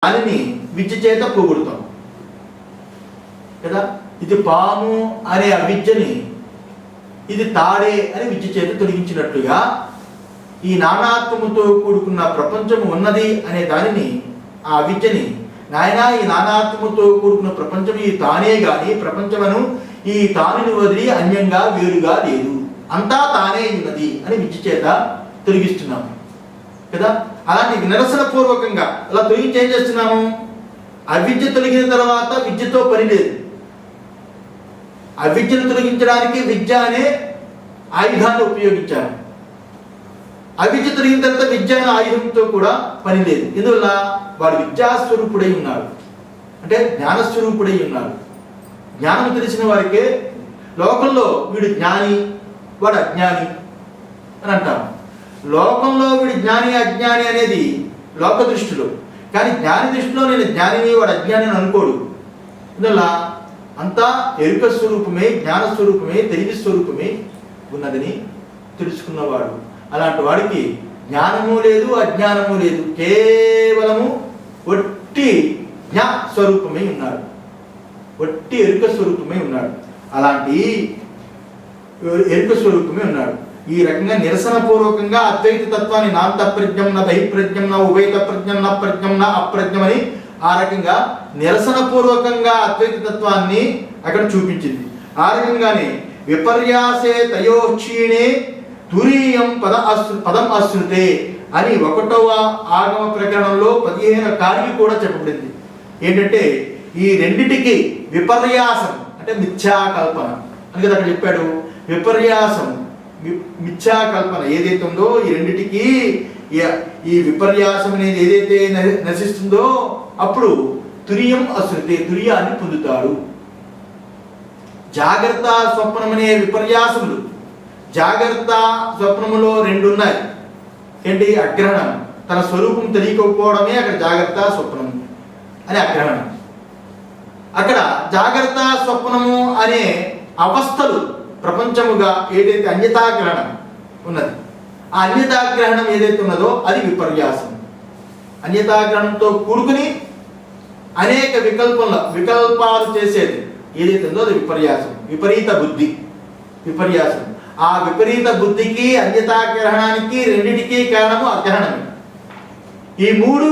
దానిని విద్య చేత పోగొడతాం కదా. ఇది పాము అనే అవిద్యని ఇది తాడే అని విద్య చేత తొలగించినట్లుగా ఈ నానాత్వముతో కూడుకున్న ప్రపంచము ఉన్నది అనే దానిని ఆ అవిద్యని నాయనా ఈ నానాత్వముతో కూడుకున్న ప్రపంచం ఈ తానే గాని ప్రపంచమును ఈ తానుని వదిలి అన్యంగా వేరుగా లేదు, అంతా తానే ఉన్నది అని విద్య చేత తొలగిస్తున్నాము కదా. అలాంటి నిరసన పూర్వకంగా అలా తొలగించి ఏం చేస్తున్నాము? అవిద్య తొలగిన తర్వాత విద్యతో పని లేదు. అవిద్యను తొలగించడానికి విద్య అనే ఆయుధాన్ని ఉపయోగించారు. అవిద్య తొలగిన తర్వాత విద్య అనే ఆయుధంతో కూడా పని లేదు. ఎందువల్ల? వాడు విద్యాస్వరూపుడై ఉన్నాడు, అంటే జ్ఞానస్వరూపుడై ఉన్నాడు. జ్ఞానం తెలిసిన వారికే లోకంలో వీడు జ్ఞాని వాడు అజ్ఞాని అని అంటాం. లోకంలో వీడు జ్ఞాని అజ్ఞాని అనేది లోక దృష్టిలో, కానీ జ్ఞాని దృష్టిలో నేను జ్ఞానిని వాడు అజ్ఞాని అని అనుకోడు. అందువల్ల అంతా ఎరుక స్వరూపమే, జ్ఞాన స్వరూపమే, తెలివి స్వరూపమే ఉన్నదని తెలుసుకున్నవాడు. అలాంటి వాడికి జ్ఞానము లేదు అజ్ఞానము లేదు, కేవలము ఒట్టి జ్ఞా స్వరూపమే ఉన్నాడు, ఒట్టి ఎరుక స్వరూపమే ఉన్నాడు. అలాంటి ఎరుక స్వరూపమే ఉన్నాడు. ఈ రకంగా నిరసన పూర్వకంగా అద్వైత తత్వాన్ని నాంత ప్రజ్ఞం నా బహిప్రజ్ఞం నా ఉభయత ప్రజ్ఞం నా ప్రజ్ఞం నా అప్రజ్ఞం అని ఆ రకంగా నిరసన పూర్వకంగా అద్వైత తత్వాన్ని అక్కడ చూపించింది. ఆ రకంగానే విపర్యాసే తయోక్షీణే తురీయం పదం అశ్రుతే అని 1వ ఆగమ ప్రకరణంలో 15వ కార్యం కూడా చెప్పబడింది. ఏంటంటే ఈ రెండిటికి విపర్యాసం అంటే మిథ్యాకల్పన అని కదా అక్కడ చెప్పాడు. విపర్యాసం మిథ్యాకల్పన ఏదైతే ఉందో ఈ రెండిటికి ఈ విపర్యాసం అనేది ఏదైతే నశిస్తుందో అప్పుడు తురియం అశ్రుతే తుర్యాన్ని పొందుతాడు. జాగ్రత్త స్వప్నం అనే విపర్యాసములు, జాగ్రత్త స్వప్నములో 2 ఉన్నాయి. ఏంటి? అగ్రహణం, తన స్వరూపం తెలియకపోవడమే అక్కడ జాగ్రత్త స్వప్నం అని అగ్రహణం. అక్కడ జాగ్రత్త స్వప్నము అనే అవస్థలు ప్రపంచముగా ఏదైతే అన్యతాగ్రహణం ఉన్నది, ఆ అన్యతాగ్రహణం ఏదైతే ఉన్నదో అది విపర్యాసం. అన్యతాగ్రహణంతో కూడుకుని అనేక వికల్పాలు చేసేది ఏదైతే ఉందో అది విపర్యాసం, విపరీత బుద్ధి విపర్యాసం. ఆ విపరీత బుద్ధికి అన్యతాగ్రహణానికి రెండిటికి కారణము అగ్రహణమే. ఈ 3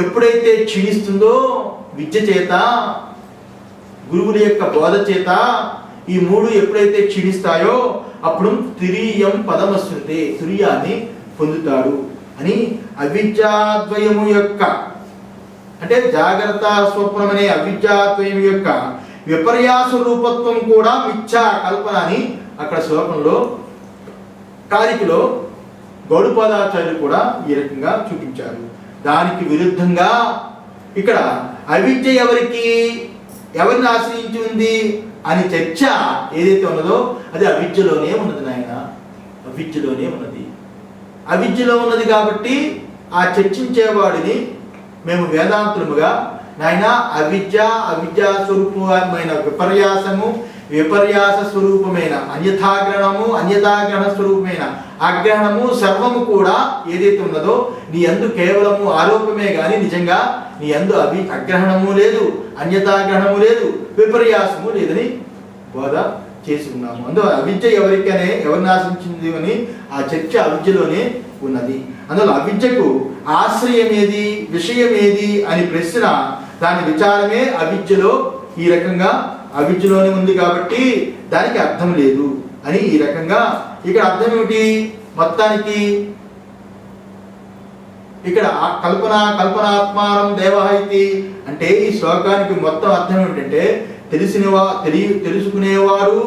ఎప్పుడైతే క్షీణిస్తుందో విద్య చేత, గురువుల యొక్క బోధ చేత ఈ 3 ఎప్పుడైతే క్షీణిస్తాయో అప్పుడు తురీయం పదమశ్రుతే తుర్యాన్ని పొందుతాడు అని అవిద్యాద్వయము యొక్క అంటే జాగ్రత్త స్వప్నం అనే అవిద్యాద్వయం యొక్క విపర్యాస రూపత్వం కూడా మిథ్యా కల్పన అని అక్కడ శ్లోకంలో కారికలో గౌడపాదాచార్యులు కూడా ఈ రకంగా చూపించారు. దానికి విరుద్ధంగా ఇక్కడ అవిద్య ఎవరిని ఆశ్రయించి ఉంది అని చర్చ ఏదైతే ఉన్నదో అది అవిద్యలోనే ఉన్నది నాయన, అవిద్యలోనే ఉన్నది. అవిద్యలో ఉన్నది కాబట్టి ఆ చర్చించేవాడిని మేము వేదాంతులముగా నాయన అవిద్యా స్వరూపమైన విపర్యాసము, విపర్యాస స్వరూపమైన అన్యథాగ్రహణము, అన్యథాగ్రహణ స్వరూపమైన అగ్రహణము సర్వము కూడా ఏదైతే ఉన్నదో నీ యందు కేవలము ఆరోపమే గాని నిజంగా నీ యందు అగ్రహణము లేదు, అన్యథాగ్రహణము లేదు, విపర్యాసము లేదని బోధ చేసి ఉన్నాము. అందులో అవిద్య ఎవరిని ఆశ్రయించింది అని ఆ చర్చ అవిద్యలోనే ఉన్నది. అందులో అవిద్యకు ఆశ్రయం ఏది, విషయం ఏది అని ప్రశ్న, దాని విచారమే అవిద్యలో ఈ రకంగా అవిద్యలోనే ఉంది కాబట్టి దానికి అర్థం లేదు అని ఈ రకంగా ఇక్కడ అర్థం ఏమిటి? మొత్తానికి ఇక్కడ కల్పనాత్మానం దేవః ఇతి అంటే ఈ శ్లోకానికి మొత్తం అర్థం ఏమిటంటే తెలుసుకునేవారు,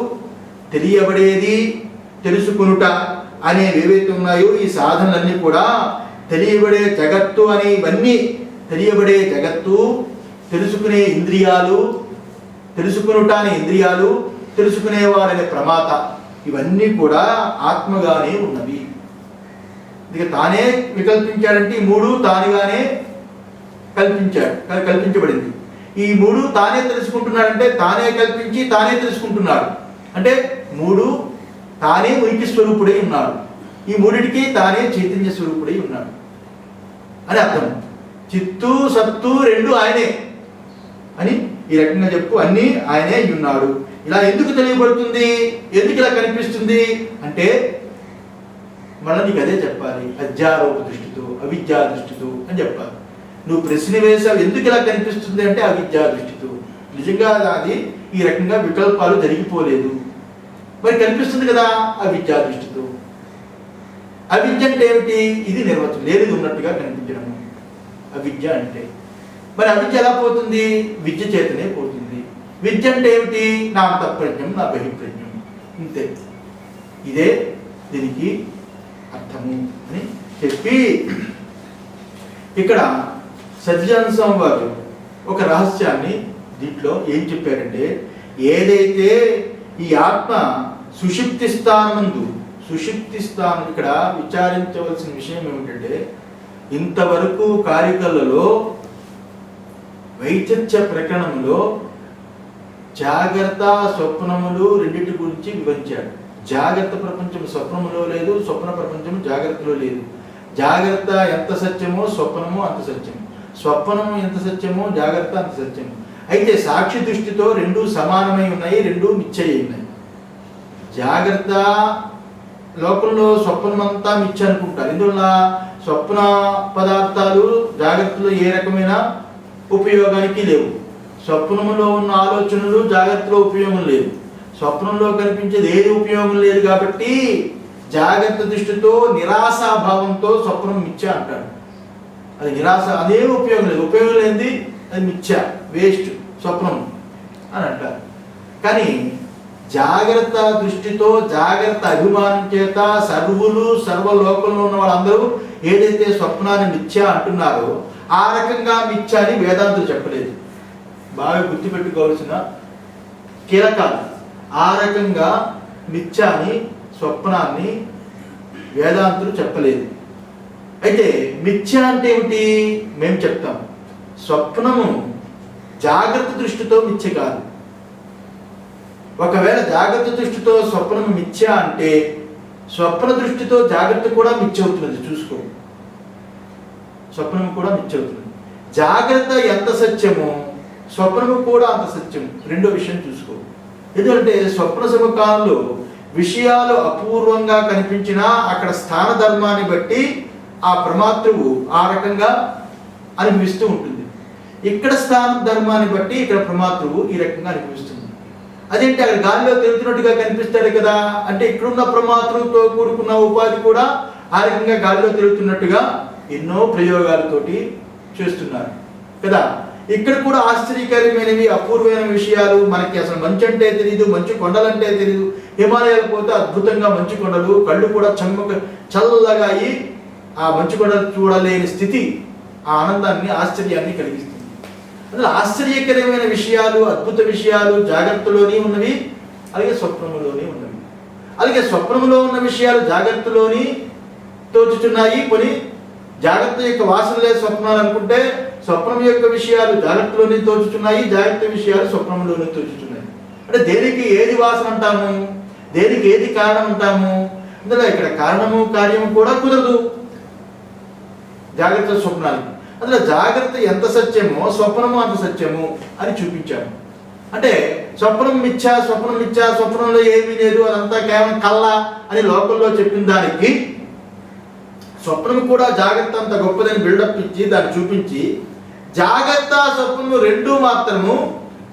తెలియబడేది, తెలుసుకునుట అనేవి ఏవైతే ఉన్నాయో ఈ సాధనలన్నీ కూడా తెలియబడే జగత్తు అనే ఇవన్నీ తెలియబడే జగత్తు, తెలుసుకునే ఇంద్రియాలు, తెలుసుకునుట అనే ఇంద్రియాలు, తెలుసుకునేవాడనే ప్రమాత ఇవన్నీ కూడా ఆత్మగానే ఉన్నవి. ఇక తానే వికల్పించాడంటే ఈ 3 తానుగానే కల్పించబడింది. ఈ 3 తానే తెలుసుకుంటున్నాడంటే తానే కల్పించి తానే తెలుసుకుంటున్నాడు అంటే 3 తానే ఉనికి స్వరూపుడై ఉన్నాడు. ఈ 3టికి తానే చైతన్య స్వరూపుడై ఉన్నాడు అని అర్థం. చిత్తు సత్తు రెండు ఆయనే అని ఈ రకంగా చెప్పు, అన్నీ ఆయనే అయి ఉన్నాడు. ఇలా ఎందుకు తెలియబడుతుంది, ఎందుకు ఇలా కనిపిస్తుంది అంటే మళ్ళీ నీకు అదే చెప్పాలి, అధ్యారోప దృష్టితో అవిద్యా దృష్టితో అని చెప్పాలి. నువ్వు ప్రశ్న వేసావు ఎందుకు ఇలా కనిపిస్తుంది అంటే అవిద్యా దృష్టితో. నిజంగా అది ఈ రకంగా వికల్పాలు జరిగిపోలేదు, మరి కనిపిస్తుంది కదా అవిద్యా దృష్టితో. అవిద్య అంటే ఏమిటి? ఇది నిర్వచనం, లేనిది ఉన్నట్టుగా కనిపించడము అవిద్య అంటే. మరి అవిద్య ఎలా పోతుంది? విద్య చేతనే పోతుంది. విద్య అంటే ఏమిటి? నా అంతఃప్రజ్ఞం, నా బహిప్రజ్ఞం, ఇంతే. ఇదే దీనికి అర్థము అని చెప్పి ఇక్కడ సత్యనారాయణ స్వామి వారు ఒక రహస్యాన్ని దీంట్లో ఏం చెప్పారంటే, ఏదైతే ఈ ఆత్మ సుషుప్తి స్థానమందు, సుషుప్తి స్థానం ఇక్కడ విచారించవలసిన విషయం ఏమిటంటే, ఇంతవరకు కారికలలో వైచత్య ప్రకరణంలో జాగ్రత్త స్వప్నములు రెండింటి గురించి వివరించాడు. జాగ్రత్త ప్రపంచం స్వప్నములో లేదు, స్వప్న ప్రపంచం జాగ్రత్తలో లేదు. జాగ్రత్త ఎంత సత్యమో స్వప్నము అంత సత్యము, స్వప్నము ఎంత సత్యమో జాగ్రత్త అంత సత్యము. అయితే సాక్షి దృష్టితో రెండు సమానమై ఉన్నాయి, రెండు మిథ్య ఉన్నాయి. జాగ్రత్త లోకంలో స్వప్నమంతా మిథ్య అనుకుంటారు. ఇందువల్ల స్వప్న పదార్థాలు జాగ్రత్తలో ఏ రకమైన ఉపయోగానికి లేవు. స్వప్నములో ఉన్న ఆలోచనలు జాగ్రత్తలో ఉపయోగం లేదు. స్వప్నంలో కనిపించేది ఏది ఉపయోగం లేదు కాబట్టి జాగ్రత్త దృష్టితో నిరాశాభావంతో స్వప్నం మిథ్య అంటాడు. అది నిరాశ, అదే ఉపయోగం లేదు, ఉపయోగం లేనిది అది మిథ్య, వేస్ట్ స్వప్నం అని అంటారు. కానీ జాగ్రత్త దృష్టితో జాగ్రత్త అభిమానం చేత సర్వులు సర్వలోకంలో ఉన్న వాళ్ళందరూ ఏదైతే స్వప్నాన్ని మిథ్య అంటున్నారో ఆ రకంగా మిథ్య అని వేదాంతులు చెప్పలేదు. బాగా గుర్తుపెట్టుకోవాల్సిన కీలకాలు. ఆ రకంగా మిథ్యాని స్వప్నాన్ని వేదాంతులు చెప్పలేదు. అయితే మిథ్య అంటే ఏమిటి? మేము చెప్తాం, స్వప్నము జాగ్రత్త దృష్టితో మిథ్య కాదు. ఒకవేళ జాగ్రత్త దృష్టితో స్వప్నము మిథ్య అంటే స్వప్న దృష్టితో జాగ్రత్త కూడా మిథ్య అవుతున్నది. చూసుకో, స్వప్నము కూడా మిథ్య అవుతుంది. జాగ్రత్త ఎంత సత్యమో స్వప్నము కూడా అంత సత్యం. రెండో విషయం చూసుకో. ఎందుకంటే స్వప్న సమకాలంలో విషయాలు అపూర్వంగా కనిపించినా అక్కడ స్థాన ధర్మాన్ని బట్టి ఆ ప్రమాతృవు ఆ రకంగా అనిపిస్తూ ఉంటుంది. ఇక్కడ స్థాన ధర్మాన్ని బట్టి ఇక్కడ ప్రమాతృవు ఈ రకంగా అనిపిస్తుంది. అదేంటి అక్కడ గాలిలో తిరుగుతున్నట్టుగా కనిపిస్తాడు కదా అంటే ఇక్కడున్న ప్రమాతృతో కూడుకున్న ఉపాధి కూడా ఆ రకంగా గాలిలో తిరుగుతున్నట్టుగా ఎన్నో ప్రయోగాలతోటి చేస్తున్నారు కదా. ఇక్కడ కూడా ఆశ్చర్యకరమైనవి అపూర్వమైన విషయాలు. మనకి అసలు మంచు అంటే తెలియదు, మంచు కొండలంటే తెలియదు. హిమాలయాలు పోతే అద్భుతంగా మంచు కొండలు, కళ్ళు కూడా చల్లగా అయ్యి ఆ మంచు కొండలు చూడలేని స్థితి ఆ ఆనందాన్ని ఆశ్చర్యాన్ని కలిగిస్తుంది. అందులో ఆశ్చర్యకరమైన విషయాలు, అద్భుత విషయాలు జాగ్రత్తలోనే ఉన్నవి, అలాగే స్వప్నములోనే ఉన్నవి. అలాగే స్వప్నములో ఉన్న విషయాలు జాగ్రత్తలోని తోచుచున్నాయి. కొన్ని జాగ్రత్త యొక్క వాసనలే స్వప్నాలు అనుకుంటే స్వప్నం యొక్క విషయాలు జాగ్రత్తలోనే తోచుచున్నాయి, జాగ్రత్త విషయాలు స్వప్నంలోనే తోచుచున్నాయి. అంటే దేనికి ఏది వాసన అంటాము, దేనికి ఏది కారణం అంటాము? అందులో ఇక్కడ కారణము కార్యము కూడా కుదరదు జాగ్రత్త స్వప్నాలకి. అందులో జాగ్రత్త ఎంత సత్యమో స్వప్నము అంత సత్యము అని చూపించాము. అంటే స్వప్నం మిథ్య, స్వప్నం మిథ్య, స్వప్నంలో ఏమీ లేదు, అదంతా కేవలం కళ్ళ అని లోకంలో చెప్పిన దానికి స్వప్నం కూడా జాగ్రత్త అంత గొప్పదని బిల్డప్ ఇచ్చి దాన్ని చూపించి జాగ్రత్త స్వప్నము రెండు మాత్రము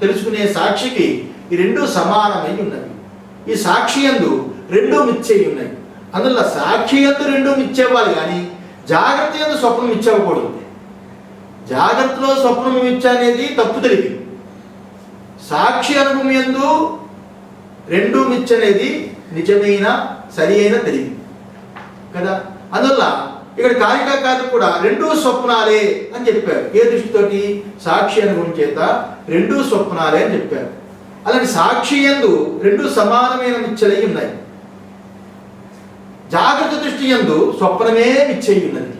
తెలుసుకునే సాక్షికి ఈ రెండు సమానమై ఉన్నవి. ఈ సాక్షి యందు రెండు మిథ్య ఉన్నాయి. అందులో సాక్షి యందు రెండు మిథ్య అవ్వాలి, కానీ జాగ్రత్త యందు స్వప్నం మిథ్య అవ్వకూడదు. జాగ్రత్తలో స్వప్నం మిథ్య అనేది తప్పు తెలివి. సాక్షి అనుభవం యందు రెండు మిథ్య అనేది నిజమైన సరి అయిన తెలివి కదా. అందువల్ల ఇక్కడ కారికాకారులు కూడా రెండూ స్వప్నాలే అని చెప్పారు. ఏ దృష్టితోటి? సాక్షి అనుభవం చేత రెండూ స్వప్నాలే అని చెప్పారు. అలాంటి సాక్షి యందు రెండు సమానమైన మిథ్యలై ఉన్నాయి. జాగ్రత్త దృష్టి యందు స్వప్నమే మిథ్య ఉన్నది.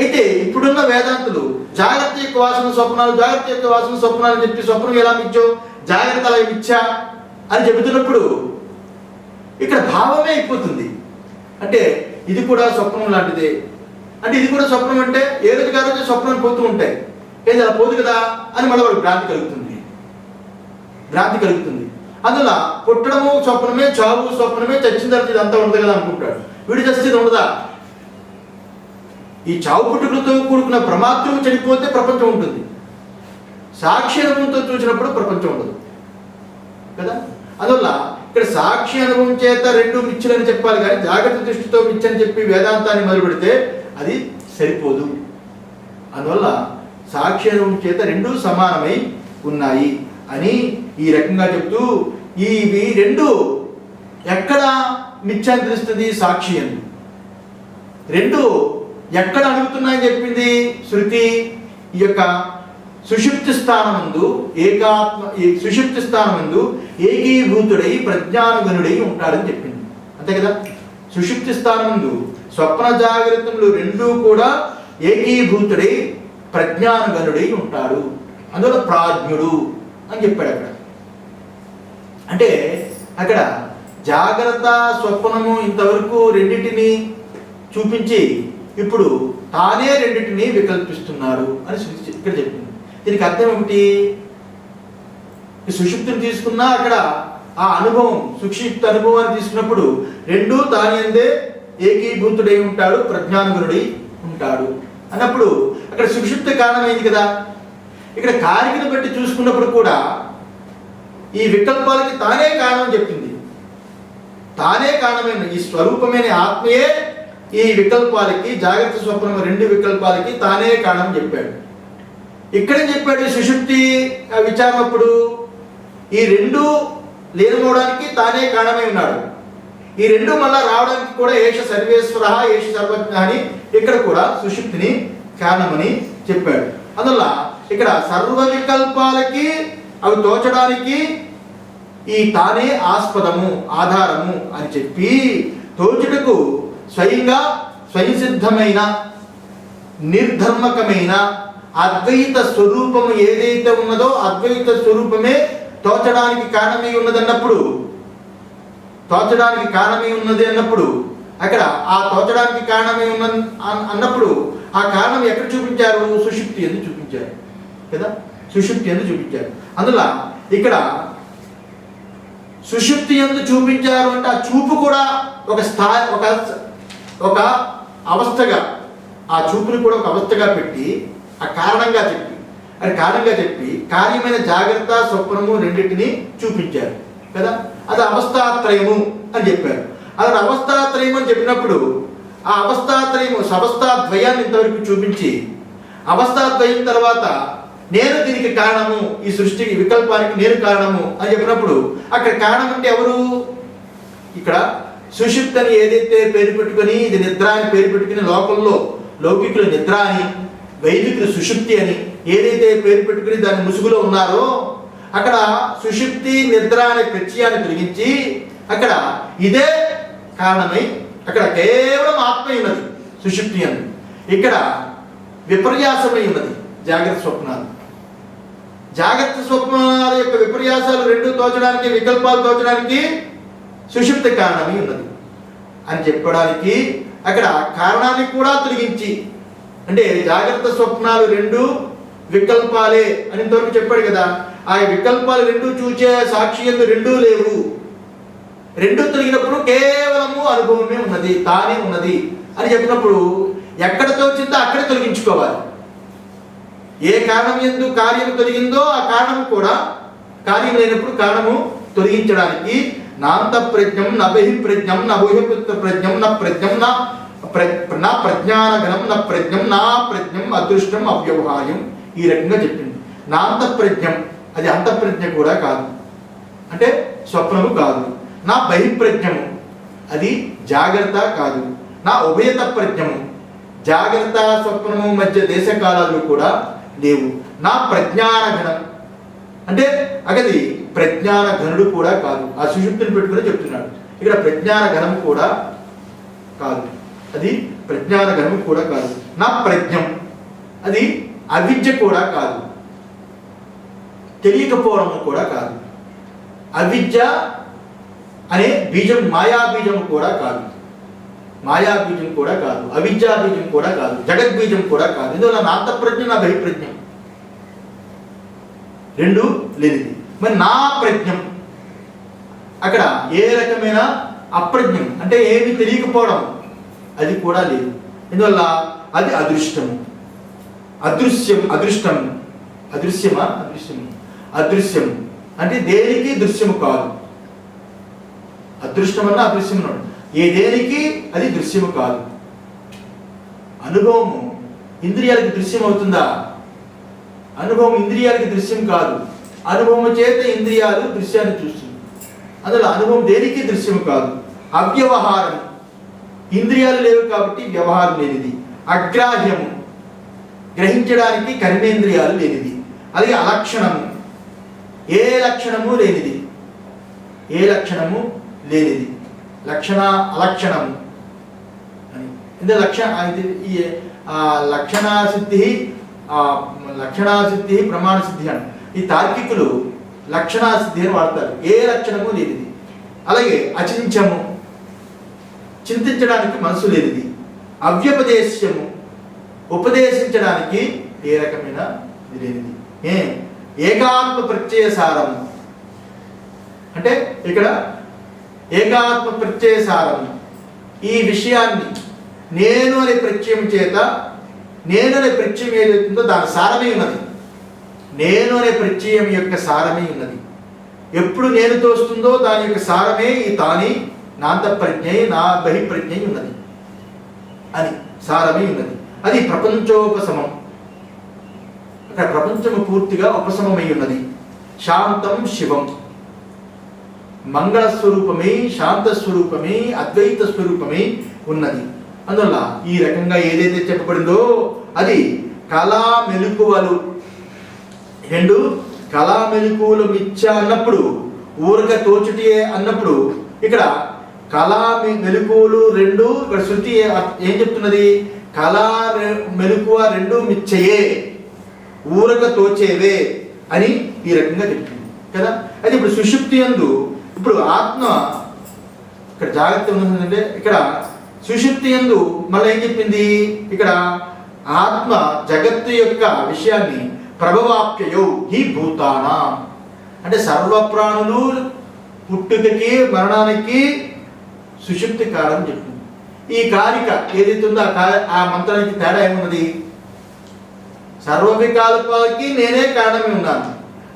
అయితే ఇప్పుడున్న వేదాంతులు జాగ్రత్త యొక్క వాసన స్వప్నాలు, జాగ్రత్త యొక్క వాసన స్వప్నాలు అని చెప్పి స్వప్నం ఎలా మిథ్యో జాగ్రత్త అలా మిథ్య అని చెబుతున్నప్పుడు ఇక్కడ భావమే అయిపోతుంది. అంటే ఇది కూడా స్వప్నం లాంటిదే, అంటే ఇది కూడా స్వప్నం అంటే ఏ రోజు ఆ రోజు స్వప్నం పోతూ ఉంటాయి, ఏది అలా పోదు కదా అని మళ్ళీ వాడికి భ్రాంతి కలుగుతుంది. అందువల్ల పుట్టడము స్వప్నమే, చావు స్వప్నమే, చచ్చిన తర్వాత ఇదంతా ఉండదు కదా అనుకుంటాడు. వీడు చచ్చేది ఉండదా? ఈ చావు పుట్టుకలతో కూడుకున్న ప్రమాత్రం చనిపోతే ప్రపంచం ఉంటుంది, సాక్షి అనుభవంతో చూసినప్పుడు ప్రపంచం ఉండదు కదా. అందువల్ల ఇక్కడ సాక్షి అనుభవం చేత రెండు మిచ్చులని చెప్పాలి కానీ జాగ్రత్త దృష్టితో మిచ్చని చెప్పి వేదాంతాన్ని మొదలు పెడితే అది సరిపోదు. అందువల్ల సాక్షి అనుభవం చేత రెండు సమానమై ఉన్నాయి అని ఈ రకంగా చెప్తూ ఇవి రెండు ఎక్కడ మిథ్యని తెలుస్తుంది? సాక్షి అని. రెండు ఎక్కడ అడుగుతున్నాయని చెప్పింది శృతి? ఈ యొక్క సుషుప్తి స్థానమందు సుషుప్తి స్థానమందు ఏకీభూతుడై ప్రజ్ఞానుగనుడై ఉంటాడని చెప్పింది, అంతే కదా. సుషుప్తి స్థానమందు స్వప్న జాగ్రత్తలు రెండూ కూడా ఏకీభూతుడై ప్రజ్ఞానుగనుడై ఉంటాడు, అందువల్ల ప్రాజ్ఞుడు అని చెప్పాడు అక్కడ. అంటే అక్కడ జాగ్రత్త స్వప్నము ఇంతవరకు రెండింటిని చూపించి ఇప్పుడు తానే రెండింటిని వికల్పిస్తున్నారు అని ఇక్కడ చెప్పింది. దీనికి అర్థం ఏమిటి? సుషుప్తిని తీసుకున్నా అక్కడ ఆ అనుభవం, సుక్షిప్త అనుభవాన్ని తీసుకున్నప్పుడు రెండూ తానే అందే ఏకీభూతుడై ఉంటాడు, ప్రజ్ఞానుగుణుడై ఉంటాడు అన్నప్పుడు అక్కడ సుషుప్తి కారణమైంది కదా. ఇక్కడ కారికను బట్టి చూసుకున్నప్పుడు కూడా ఈ వికల్పాలకి తానే కారణం చెప్పింది. తానే కారణమైన ఈ స్వరూపమైన ఆత్మయే ఈ వికల్పాలకి, జాగ్రత్త స్వప్నం రెండు వికల్పాలకి తానే కారణం చెప్పాడు. ఇక్కడేం చెప్పాడు? సుషుప్తి విచారణప్పుడు ఈ రెండు లేనమవడానికి తానే కారణమై ఉన్నాడు. ఈ రెండు మళ్ళా రావడానికి కూడా ఏష సర్వేశ్వర ఏష సర్వజ్ఞ అని ఇక్కడ కూడా సుషుప్తిని కారణమని చెప్పాడు. అందువల్ల ఇక్కడ సర్వ వికల్పాలకి అవి తోచడానికి ఈ తానే ఆస్పదము, ఆధారము అని చెప్పి తోచుటకు స్వయంగా స్వయంసిద్ధమైన నిర్ధర్మకమైన అద్వైత స్వరూపము ఏదైతే ఉన్నదో అద్వైత స్వరూపమే తోచడానికి కారణమై ఉన్నదన్నప్పుడు, తోచడానికి కారణమై ఉన్నది అన్నప్పుడు అక్కడ ఆ తోచడానికి కారణమై ఉన్న అన్నప్పుడు ఆ కారణం ఎక్కడ చూపించారు? సుషుప్తి అని చూపించారు కదా, సుషుప్తి అని చూపించారు. అందువల్ల ఇక్కడ సుషుప్తి ఎందు చూపించారు అంటే ఆ చూపు కూడా ఒక స్థాయి, ఒక అవస్థగా, ఆ చూపుని కూడా ఒక అవస్థగా పెట్టి ఆ కారణంగా చెప్పి కార్యమైన జాగ్రత్త స్వప్నము రెండింటిని చూపించారు కదా. అది అవస్థాత్రయము అని చెప్పారు. అది అవస్థాత్రయం అని చెప్పినప్పుడు ఆ అవస్థాత్రయము అవస్థాద్వయాన్ని ఇంతవరకు చూపించి అవస్థాద్వయం తర్వాత నేను దీనికి కారణము, ఈ సృష్టికి వికల్పానికి నేను కారణము అని చెప్పినప్పుడు అక్కడ కారణం అంటే ఎవరు? ఇక్కడ సుషుప్తి అని ఏదైతే పేరు పెట్టుకొని, ఇది నిద్ర అని పేరు పెట్టుకుని లోకంలో లౌకికులు నిద్ర అని, వైదికులు సుషుప్తి అని ఏదైతే పేరు పెట్టుకుని దాని ముసుగులో ఉన్నారో అక్కడ సుషుప్తి నిద్ర అనే ప్రత్యయాన్ని తొలగించి అక్కడ ఇదే కారణమై అక్కడ కేవలం ఆత్మ ఉన్నది సుషుప్తి అని, ఇక్కడ విపర్యాసమై ఉన్నది జాగ్రత్త స్వప్నాలు. జాగ్రత్త స్వప్నాల యొక్క విపర్యాసాలు రెండు తోచడానికి, వికల్పాలు తోచడానికి సుషుప్తి కారణమై ఉన్నది అని చెప్పడానికి అక్కడ కారణాన్ని కూడా తొలగించి, అంటే జాగ్రత్త స్వప్నాలు రెండు వికల్పాలే అని ఇంతవరకు చెప్పాడు కదా. ఆ వికల్పాలు రెండు చూచే సాక్షి ఎందు రెండూ లేవు, రెండు తొలగినప్పుడు కేవలము అనుభవమే ఉన్నది, తానే ఉన్నది అని చెప్పినప్పుడు ఎక్కడ తోచిందో అక్కడే తొలగించుకోవాలి. ఏ కారణం ఎందు కార్యం తొలగిందో ఆ కారణము కూడా కార్యం లేనప్పుడు కారణము తొలగించడానికి నాంత ప్రజ్ఞం నా బహిప్రజ్ఞం నా బహిర్భూత ప్రజ్ఞం నా ప్రజ్ఞం నా ప్రజ్ఞానగణం నా ప్రజ్ఞం నా ప్రజ్ఞం అదృష్టం అవ్యవహార్యం ఈ రకంగా చెప్పింది. నా అంతఃప్రజ్ఞం అది అంతఃప్రజ్ఞ కూడా కాదు, అంటే స్వప్నము కాదు. నా బహిప్రజ్ఞము అది జాగ్రత్త కాదు. నా ఉభయత ప్రజ్ఞము జాగ్రత్త స్వప్నము మధ్య దేశకాలాలు కూడా లేవు. నా ప్రజ్ఞానగణం అంటే అది ప్రజ్ఞాన ఘనుడు కూడా కాదు. ఆ సుషుప్తిని పెట్టుకుని చెప్తున్నాడు. ఇక్కడ ప్రజ్ఞాన ఘనం కూడా కాదు, అది ప్రజ్ఞాన ఘనం కూడా కాదు. నా ప్రజ్ఞం అది అవిద్య కూడా కాదు, తెలియకపోవడము కూడా కాదు. అవిద్య అనే బీజం మాయా బీజము కూడా కాదు. మాయాబీజం కూడా కాదు, అవిద్యా బీజం కూడా కాదు, జగద్బీజం కూడా కాదు. ఇందువల్ల నా అంతఃప్రజ్ఞ నా బహిప్రజ్ఞ రెండు లేనిది. మరి నా ప్రజ్ఞం అక్కడ ఏ రకమైన అప్రజ్ఞం అంటే ఏమి తెలియకపోవడం అది కూడా లేదు. ఇందువల్ల అది అదృష్టము. అదృశ్యం అదృష్టము అదృశ్యమా అదృశ్యము అదృశ్యము అంటే దేనికి దృశ్యము కాదు. అదృష్టం అన్న అదృశ్యం అన్నాడు. ఏ దేనికి అది దృశ్యము కాదు. అనుభవము ఇంద్రియాలకు దృశ్యం అవుతుందా? అనుభవం ఇంద్రియాలకి దృశ్యం కాదు. అనుభవం చేత ఇంద్రియాలు దృశ్యాన్ని చూస్తుంది. అందులో అనుభవం దేనికి దృశ్యం కాదు. అవ్యవహారం ఇంద్రియాలు లేవు కాబట్టి వ్యవహారం లేనిది. అగ్రాహ్యము గ్రహించడానికి కర్మేంద్రియాలు లేనిది. అలాగే అలక్షణము ఏ లక్షణము లేనిది. ఏ లక్షణము లేనిది. లక్షణ అలక్షణము అని ఇందులో లక్షణాసిద్ధి లక్షణాసిద్ధి ప్రమాణసిద్ధి అని ఈ తార్కికులు లక్షణాసిద్ధి అని వాడతారు. ఏ లక్షణము లేనిది. అలాగే అచించము చింతించడానికి మనసు లేనిది. అవ్యపదేశ్యము ఉపదేశించడానికి ఏ రకమైన లేనిది. ఏకాత్మ ప్రత్యయసారము అంటే ఇక్కడ ఏకాత్మ ప్రత్యయసారము ఈ విషయాన్ని నేను అనే ప్రత్యయం చేత నేను అనే ప్రత్యయం ఏదైతుందో దాని సారమే ఉన్నది. నేను అనే ప్రత్యయం యొక్క సారమే ఉన్నది. ఎప్పుడు నేను తోస్తుందో దాని యొక్క సారమే ఈ తాని నా అంతఃప్రజ్ఞ నా బహిప్రజ్ఞ ఉన్నది అని సారమే ఉన్నది. అది ప్రపంచోపశమం. అక్కడ ప్రపంచము పూర్తిగా ఉపశమమై ఉన్నది. శాంతం శివం మంగళ స్వరూపమే శాంత స్వరూపమే అద్వైత స్వరూపమే ఉన్నది. అందువల్ల ఈ రకంగా ఏదైతే చెప్పబడిందో అది కళా మెలకువలు రెండు కళా మెలకువలు మిథ్య అన్నప్పుడు ఊరక తోచుటియే అన్నప్పుడు ఇక్కడ కళా మెలకువలు రెండు ఇక్కడ శృతి ఏం చెప్తున్నది? కళా మెలకువ రెండు మిథ్యయే ఊరక తోచేవే అని ఈ రకంగా చెప్తుంది కదా. అయితే ఇప్పుడు సుషుప్తి యందు ఇప్పుడు ఆత్మ ఇక్కడ జాగ్రత్త ఉన్నదంటే ఇక్కడ సుషుప్తి యందు మళ్ళీ ఏం చెప్పింది? ఇక్కడ ఆత్మ జగత్తు యొక్క విషయాన్ని ప్రభవాప్యయౌ హి భూతానా అంటే సర్వప్రాణులు పుట్టుకకి మరణానికి సుషుప్తి కారణం చెప్పింది. ఈ కారిక ఏదైతే ఉందో ఆ మంత్రానికి తేడా ఏమున్నది? సర్వ వికల్పాలకి నేనే కారణమే ఉన్నాను,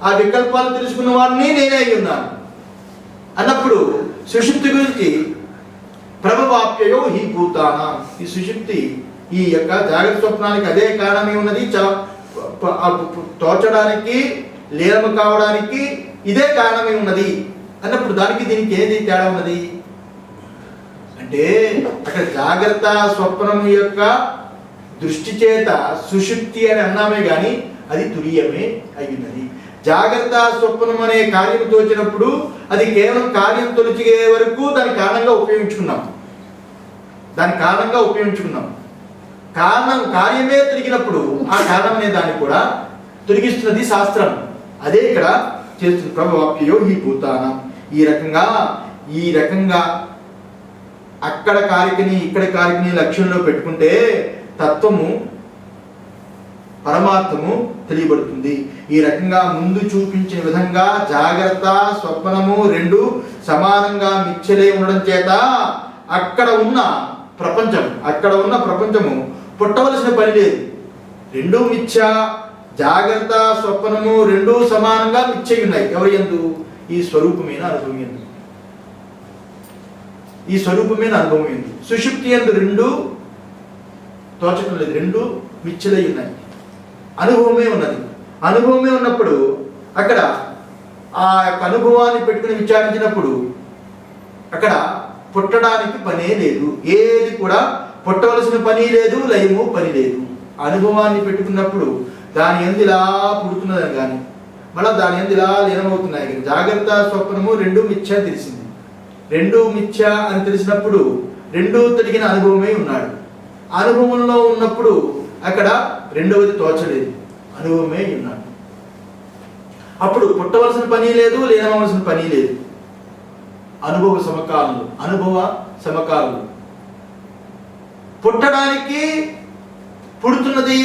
ఆ వికల్పాలు తెలుసుకున్న వాడిని నేనే అయి ఉన్నాను అన్నప్పుడు సుషుప్తి గురించి ప్రభవాప్యయో హి భూతాన ఈ సుషుప్తి ఈ యొక్క జాగ్రత్త స్వప్నానికి అదే కారణమే ఉన్నది. తోచడానికి లీనము కావడానికి ఇదే కారణమే ఉన్నది అన్నప్పుడు దానికి దీనికి ఏది తేడా ఉన్నది అంటే అక్కడ జాగ్రత్త స్వప్నము యొక్క దృష్టి చేత సుషుప్తి అని అన్నామే కానీ అది తురియమే అయినది. జాగ్రత్త స్వప్నం అనే కార్యం తోచినప్పుడు అది కేవలం కార్యం తొలిచే వరకు దాని కారణంగా ఉపయోగించుకున్నాం. కార్యమే తొలగినప్పుడు ఆ కారణం అనే దాన్ని కూడా తొలగిస్తున్నది శాస్త్రం. అదే ఇక్కడ చేస్తుంది. ప్రభవాప్యయో హి భూతానం ఈ రకంగా అక్కడ కారికని ఇక్కడ కారికని లక్ష్యంలో పెట్టుకుంటే తత్వము పరమార్థము తెలియబడుతుంది. ఈ రకంగా ముందు చూపించిన విధంగా జాగ్రత్త స్వప్నము రెండు సమానంగా మిథ్యలే ఉండడం చేత అక్కడ ఉన్న ప్రపంచము పుట్టవలసిన పని లేదు. రెండు మిథ్య. జాగ్రత్త స్వప్నము రెండు సమానంగా మిథ్య ఉన్నాయి. ఎవరి యందు? ఈ స్వరూపమైన అనుభవం యందు. సుషుప్తి యందు రెండు తోచటం లేదు, రెండు మిథ్యలై ఉన్నాయి. అనుభవమే ఉన్నప్పుడు అక్కడ ఆ యొక్క అనుభవాన్ని పెట్టుకుని విచారించినప్పుడు అక్కడ పుట్టడానికి పనే లేదు. ఏది కూడా పుట్టవలసిన పని లేదు, లయము పని లేదు. అనుభవాన్ని పెట్టుకున్నప్పుడు దాని యందు ఇలా పుడుతున్నదని కానీ మళ్ళీ దాని యందు ఇలా లీనమవుతున్నాయి కానీ జాగ్రత్త స్వప్నము రెండు మిథ్య అని తెలిసింది. రెండు మిథ్య అని తెలిసినప్పుడు రెండు తొలగిన అనుభవమే ఉన్నాడు. అనుభవంలో ఉన్నప్పుడు అక్కడ రెండవది తోచలేదు, అనుభవమే ఉన్నాడు. అప్పుడు పుట్టవలసిన పని లేదు, లీనమవలసిన పని లేదు. అనుభవ సమకాలంలో పుట్టడానికి, పుడుతున్నది,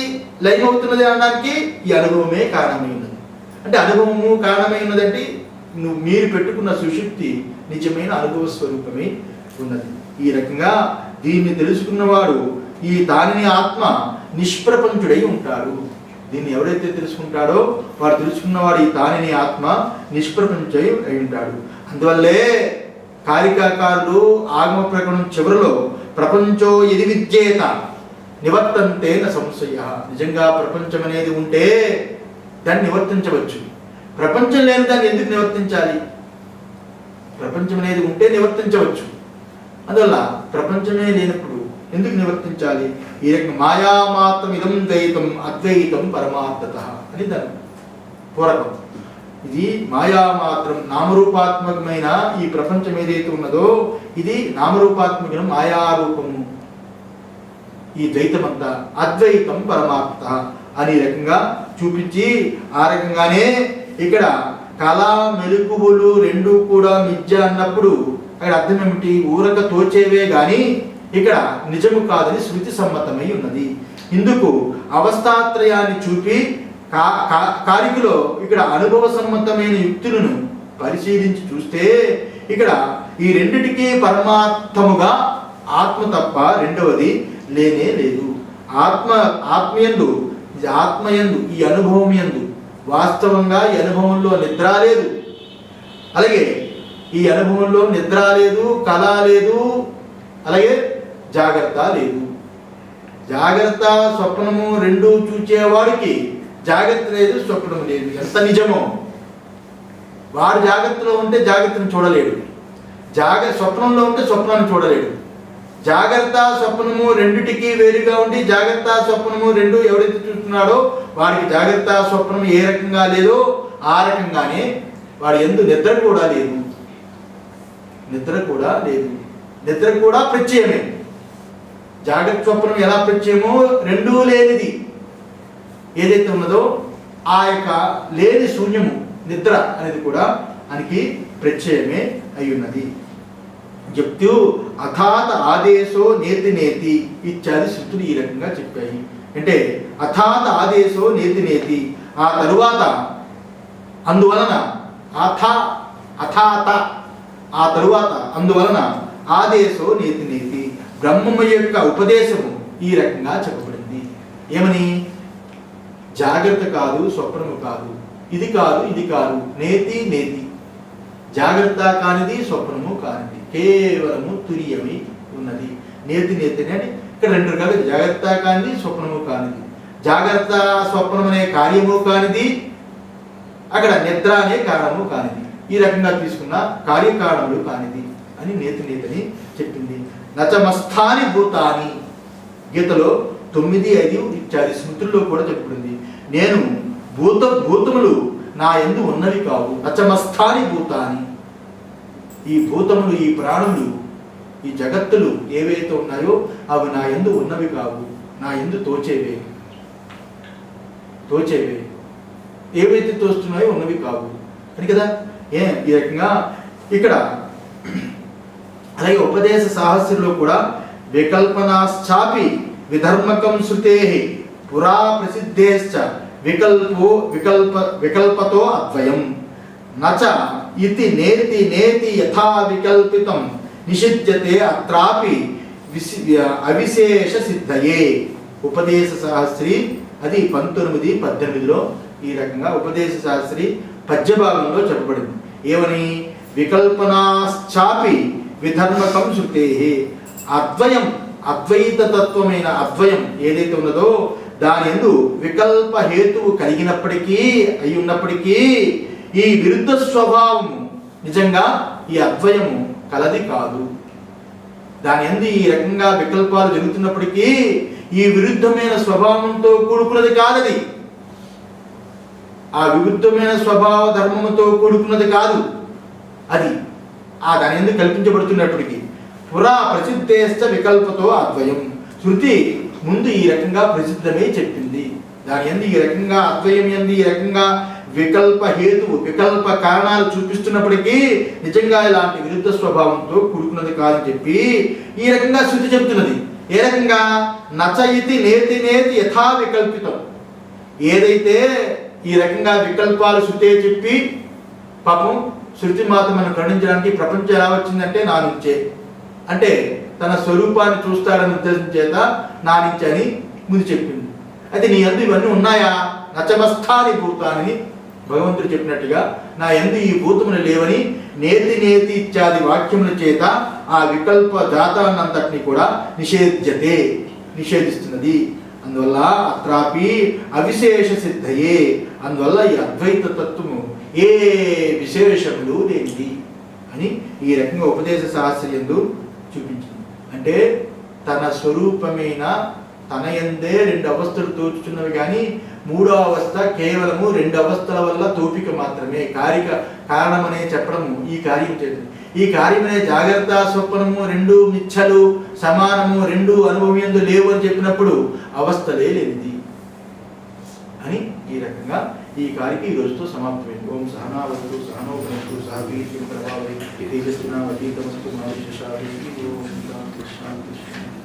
లయమవుతున్నది అనడానికి ఈ అనుభవమే కారణమై ఉన్నది. అంటే అనుభవము కారణమై ఉన్నదంటే మీరు పెట్టుకున్న సుషుప్తి నిజమైన అనుభవ స్వరూపమే ఉన్నది. ఈ రకంగా దీన్ని తెలుసుకున్నవాడు ఈ దానిని ఆత్మ నిష్ప్రపంచుడై ఉంటాడు. దీన్ని ఎవరైతే తెలుసుకుంటాడో వాడు తెలుసుకున్నవాడు ఈ దానిని ఆత్మ నిష్ప్రపంచై అయి ఉంటాడు. అందువల్లే కారికాకారులు ఆగమ ప్రకరణం చివరిలో ప్రపంచో యది విద్యేత నివర్తంతే న సంశయ. నిజంగా ప్రపంచం అనేది ఉంటే దాన్ని నివర్తించవచ్చు. ప్రపంచం లేని దాన్ని ఎందుకు నివర్తించాలి? ప్రపంచం అనేది ఉంటే నివర్తించవచ్చు. అందువల్ల ప్రపంచమే లేనప్పుడు ఎందుకు నివర్తించాలి? ఈ రకంగా మాయామాత్రం ఇదం ద్వైతం అద్వైతం పరమార్థత అని దాని పూరకం. ఇది మాయామాత్రం, నామరూపాత్మకమైన ఈ ప్రపంచం ఏదైతే ఉన్నదో ఇది నామరూపాత్మకమైన మాయారూపము. ఈ ద్వైతమంతా అద్వైతం పరమార్థ అని రకంగా చూపించి, ఆ రకంగానే ఇక్కడ కళ మెలకువలు రెండు కూడా మిథ్య అన్నప్పుడు అక్కడ అర్థం ఏమిటి? ఊరక తోచేవే గాని ఇక్కడ నిజము కాదని శృతి సమ్మతమై ఉన్నది. ఇందుకు అవస్థాత్రయాన్ని చూపి కారికలో ఇక్కడ అనుభవ సమ్మతమైన యుక్తులను పరిశీలించి చూస్తే ఇక్కడ ఈ రెండిటికి పరమార్థముగా ఆత్మ తప్ప రెండవది లేనే లేదు. ఆత్మయందు ఈ అనుభవం యందు వాస్తవంగా ఈ అనుభవంలో నిద్ర లేదు. అలాగే ఈ అనుభవంలో నిద్ర లేదు, కళ లేదు, అలాగే జాగ్రత్త లేదు. జాగ్రత్త స్వప్నము రెండు చూచేవాడికి జాగ్రత్త లేదు, స్వప్నము లేదు. ఎంత నిజమో! వాడు జాగ్రత్తలో ఉంటే జాగ్రత్తను చూడలేడు, స్వప్నంలో ఉంటే స్వప్నాన్ని చూడలేడు. జాగ్రత్త స్వప్నము రెండిటికి వేరుగా ఉండి జాగ్రత్త స్వప్నము రెండు ఎవరైతే చూస్తున్నాడో వాడికి జాగ్రత్త స్వప్నము ఏ రకంగా లేదో ఆ రకంగానే వాడు ఎందు నిద్ర కూడా లేదు. నిద్ర కూడా ప్రత్యయమే. జాగ్రత్త స్వప్నం ఎలా ప్రత్యయమో రెండూ లేనిది ఏదైతే ఉన్నదో ఆ యొక్క లేని శూన్యము నిద్ర అనేది కూడా ఆయనకి ప్రత్యయమే అయి ఉన్నది. చెప్తూ అథాత ఆదేశో నేతి నేతి ఇత్యాది శృతులు ఈ రకంగా చెప్పాయి. అంటే అథాత ఆదేశో నేతి నేతి, ఆ తరువాత అందువలన అథాత ఆ తరువాత అందువలన ఆదేశో నేతి నేతి బ్రహ్మము యొక్క ఉపదేశము ఈ రకంగా చెప్పబడింది. ఏమని? జాగ్రత్త కాదు, స్వప్నము కాదు, ఇది కాదు, ఇది కాదు, నేతి నేతి. జాగ్రత్త కానిది, స్వప్నము కానిది, కేవలము తురియమై ఉన్నది. నేతి నేతి అంటే ఇక్కడ రెండు రకాలు, జాగ్రత్త కానిది, స్వప్నము కానిది. జాగ్రత్త స్వప్నం అనే కార్యము కానిది, అక్కడ నిద్ర అనే కారణము కానిది. ఈ రకంగా తీసుకున్న కార్యకారణములు కానిది అని నేతి నేతని చెప్పింది. నచమస్థాని భూతాని గీతలో 9, 5 ఇత్యాది స్మృతుల్లో కూడా చెప్పబడింది. నేను భూతములు నా యందు ఉన్నవి కావు. నచమస్థాని భూతాని, ఈ భూతములు, ఈ ప్రాణులు, ఈ జగత్తులు ఏవైతే ఉన్నాయో అవి నా యందు ఉన్నవి కావు, నా యందు తోచేవే. ఏవైతే తోస్తున్నాయో ఉన్నవి కావు అని కదా. ఈ రకంగా ఇక్కడ అలాగే ఉపదేశ సాహస్యంలో కూడా వికల్పనాశ్చాపి విధర్మకం శృతే పురా ప్రసిద్ధేశ్చ వికల్పతో అద్వయం నచ ఇతి నేతి నేతి యథా వికల్పితం నిషిధ్యతే అత్రాపి అవిశేష సిద్ధయే. ఉపదేశ సహస్రి అది 19, 18లో ఈ రకంగా ఉపదేశ సహస్రి పద్య భాగంలో చెప్పబడింది. ఏమని? వికల్పనాశ్చాపి విధర్మకం శృతే, అద్వయం అద్వైత తత్వమైన అద్వయం ఏదైతే ఉన్నదో దాని యందు వికల్ప హేతువు కలిగినప్పటికీ అయి ఉన్నప్పటికీ ఈ విరుద్ధ స్వభావము నిజంగా ఈ అద్వయము కలది కాదు. దాని యందు ఈ రకంగా వికల్పాలు జరుగుతున్నప్పటికీ ఈ విరుద్ధమైన స్వభావంతో కూడుకున్నది కాదది. ఆ విరుద్ధమైన స్వభావ ధర్మముతో కూడుకున్నది కాదు అది. దాని యందు కల్పించబడుతున్నప్పటికీ పురా ప్రసిద్ధేశ్చ వికల్పతో అద్వయం. శృతి ముందు ఈ రకంగా ప్రసిద్ధమే చెప్పింది. దాని యందు ఈ రకంగా అద్వయం యందు ఈ రకంగా వికల్ప హేతువు, వికల్ప కారణాలు చూపిస్తున్నప్పటికీ నిజంగా ఇలాంటి విరుద్ధ స్వభావంతో కూడుకున్నది కాదని చెప్పి ఈ రకంగా శృతి చెప్తున్నది. ఏ రకంగా నచయితి నేతి నేతి యథా వికల్పితం, ఏదైతే ఈ రకంగా వికల్పాలు శృతే చెప్పి పాపం శృతి మాత మనం ఖండించడానికి ప్రపంచం ఎలా వచ్చిందంటే నా నుంచే, అంటే తన స్వరూపాన్ని చూస్తాడని ఉద్దేశం చేత నా నుంచి అని ముందు చెప్పింది. అయితే నీ యందు ఇవన్నీ ఉన్నాయా, నచమస్థాని భూతాన్ని భగవంతుడు చెప్పినట్టుగా నా యందు ఈ భూతములు లేవని నేతి నేతి ఇత్యాది వాక్యముల చేత ఆ వికల్ప జాతాన్నంతటిని కూడా నిషేధిస్తున్నది. అందువల్ల అత్రాపి అవిశేష సిద్ధయే, అందువల్ల ఈ అద్వైత తత్వము ఏ విశేషములు లేనిది అని ఈ రకంగా ఉపదేశ శాస్త్రయందు చూపించింది. అంటే తన స్వరూపమైన తన యందే రెండు అవస్థలు తోచుచున్నవి, కానీ మూడో అవస్థ కేవలము రెండు అవస్థల వల్ల తోపిక మాత్రమే, కారణమనే చెప్పడము ఈ కార్యం చేస్తుంది. ఈ కార్యమనే జాగ్రత్త స్వప్నము రెండు మిథ్యలు సమానము రెండు అనుభవం లేవు అని చెప్పినప్పుడు అవస్థలే లేనిది అని ఈ రకంగా ఈ కార్యకి ఈ రోజుతో సమాప్తమైంది. ఓం సహనావతు సహనోపనస్తు సహవీర్యం ప్రభావై తేజస్వినావతీతమస్తు మా విశేషాలు. ఓం శాంతి శాంతి శాంతి.